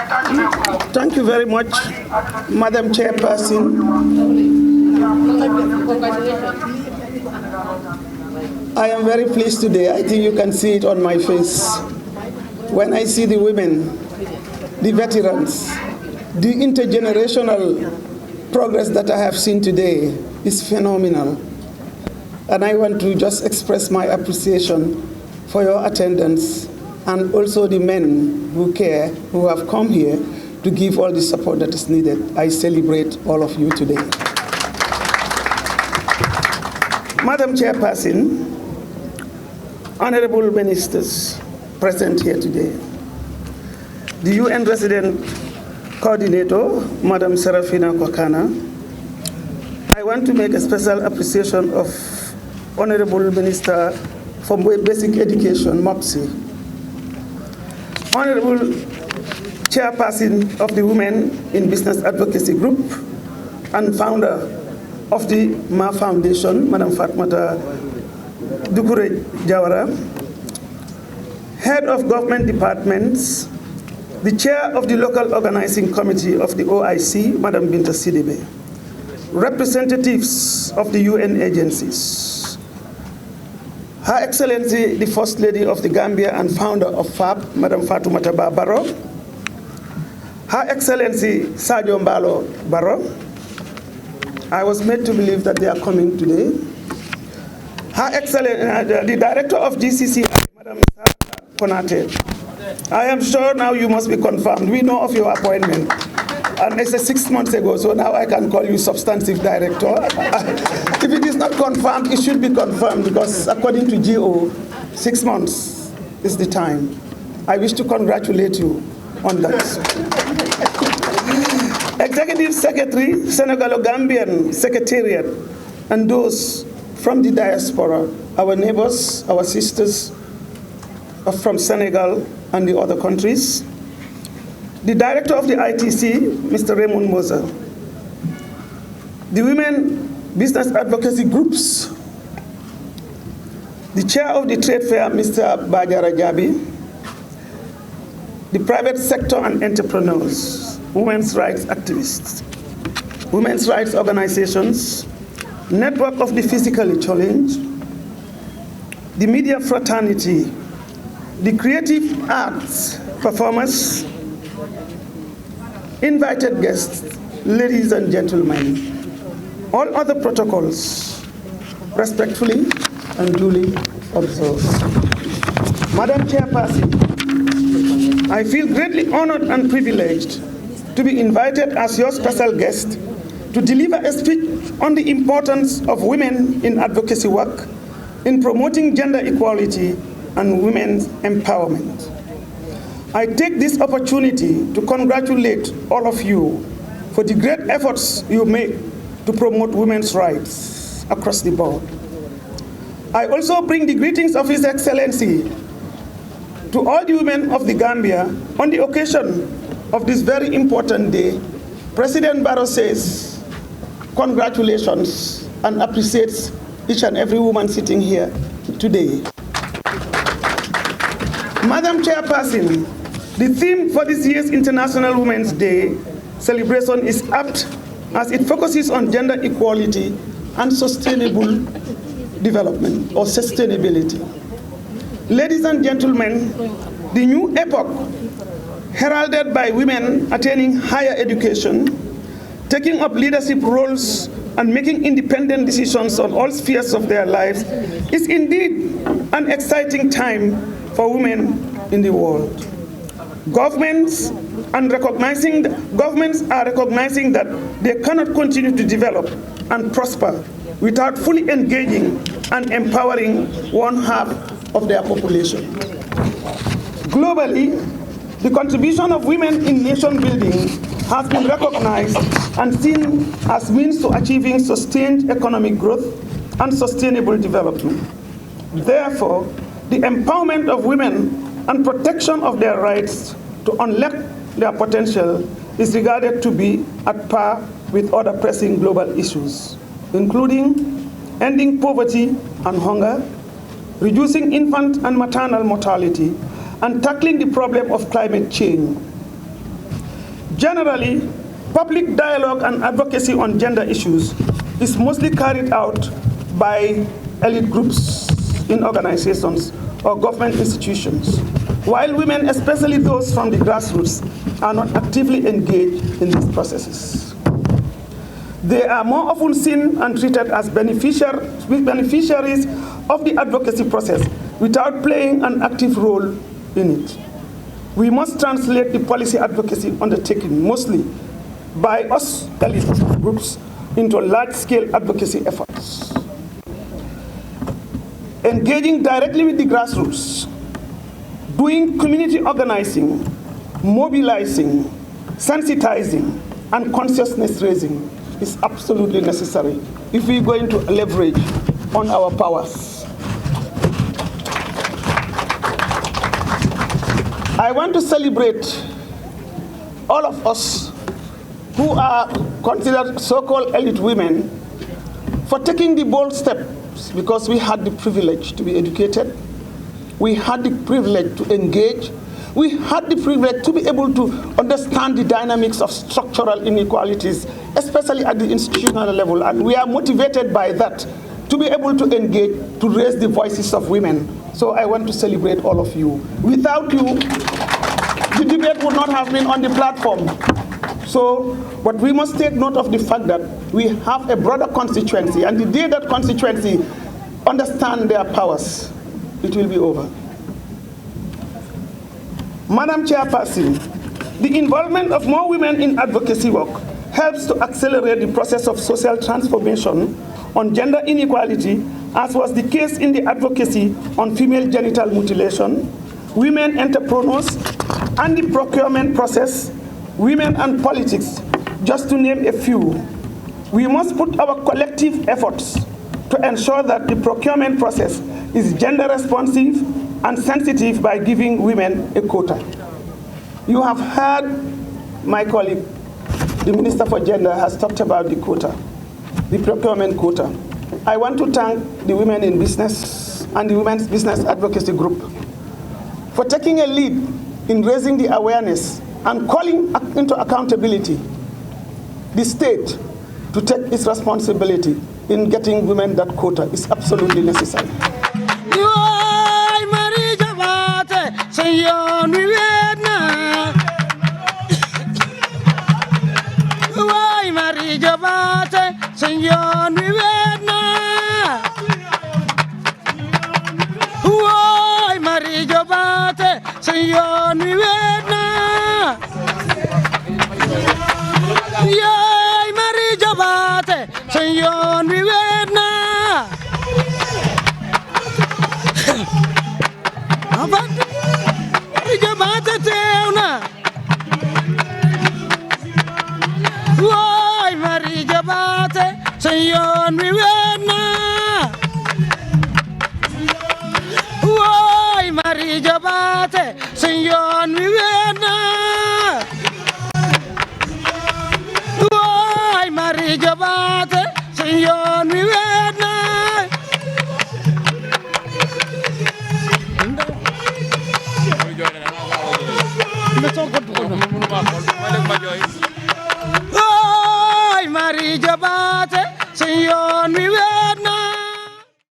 Thank you very much, Madam Chairperson. I am very pleased today. I think you can see it on my face. When I see the women, the veterans, the intergenerational progress that I have seen today is phenomenal. And I want to just express my appreciation for your attendance and also the men who care, who have come here to give all the support that is needed. I celebrate all of you today. Madam Chairperson, honorable ministers present here today, the UN Resident Coordinator, Madam Serafina Kwakana, I want to make a special appreciation of Honorable Minister for Basic Education, MOPSI, Honorable Chairperson of the Women in Business Advocacy Group and founder of the MA Foundation, Madam Fatmata Dukure Jawara, Head of Government Departments, the Chair of the Local Organizing Committee of the OIC, Madam Binta Sidibe, representatives of the UN agencies, Her Excellency, the First Lady of the Gambia and founder of FAB, Madam Fatoumata Baro, Her Excellency Sadio Mbalo Baro. I was made to believe that they are coming today. Her Excellency, the Director of Gcci, Madam Konate. I am sure now you must be confirmed. We know of your appointment. And it's 6 months ago, so now I can call you substantive director. If it is not confirmed, it should be confirmed because according to GO, 6 months is the time. I wish to congratulate you on that. Executive Secretary, Senegalo-Gambian Secretariat, and those from the diaspora, our neighbors, our sisters from Senegal and the other countries, the Director of the ITC, Mr. Raymond Moser, the Women Business Advocacy Groups, the Chair of the Tradefair, Mr. Bajara Jabi, the private sector and entrepreneurs, women's rights activists, women's rights organizations, network of the physically challenged, the media fraternity, the creative arts performers, invited guests, ladies and gentlemen, all other protocols respectfully and duly observed. Madam Chairperson, I feel greatly honored and privileged to be invited as your special guest to deliver a speech on the importance of women in advocacy work, in promoting gender equality and women's empowerment. I take this opportunity to congratulate all of you for the great efforts you make to promote women's rights across the board. I also bring the greetings of His Excellency to all the women of the Gambia on the occasion of this very important day. President Barrow says congratulations and appreciates each and every woman sitting here today. Madam Chairperson, the theme for this year's International Women's Day celebration is apt as it focuses on gender equality and sustainable development or sustainability. Ladies and gentlemen, the new epoch heralded by women attaining higher education, taking up leadership roles and making independent decisions on all spheres of their lives is indeed an exciting time for women in the world. Governments are recognizing that they cannot continue to develop and prosper without fully engaging and empowering one half of their population. Globally, the contribution of women in nation building has been recognized and seen as means to achieving sustained economic growth and sustainable development. Therefore, the empowerment of women and protection of their rights to unlock their potential is regarded to be at par with other pressing global issues, including ending poverty and hunger, reducing infant and maternal mortality, and tackling the problem of climate change. Generally, public dialogue and advocacy on gender issues is mostly carried out by elite groups in organizations or government institutions, while women, especially those from the grassroots, are not actively engaged in these processes. They are more often seen and treated as beneficiaries of the advocacy process without playing an active role in it. We must translate the policy advocacy undertaken mostly by us elite groups into large-scale advocacy efforts. Engaging directly with the grassroots, doing community organizing, mobilizing, sensitizing, and consciousness raising is absolutely necessary if we're going to leverage on our powers. I want to celebrate all of us who are considered so-called elite women for taking the bold steps, because we had the privilege to be educated, we had the privilege to engage, we had the privilege to be able to understand the dynamics of structural inequalities, especially at the institutional level, and we are motivated by that to be able to engage, to raise the voices of women. So I want to celebrate all of you. Without you, the debate would not have been on the platform. So, but we must take note of the fact that we have a broader constituency, and the day that constituency understand their powers, it will be over. Madam Chairperson, the involvement of more women in advocacy work helps to accelerate the process of social transformation on gender inequality, as was the case in the advocacy on female genital mutilation, women entrepreneurs, and the procurement process, women and politics, just to name a few. We must put our collective efforts to ensure that the procurement process is gender responsive and sensitive by giving women a quota. You have heard my colleague, the Minister for Gender, has talked about the quota, the procurement quota. I want to thank the Women in Business and the Women's Business Advocacy Group for taking a lead in raising the awareness and calling into accountability the state to take its responsibility in getting women that quota is absolutely necessary. Senyor, mi wena. Woy, Mari Jabate, Senyor, mi wena.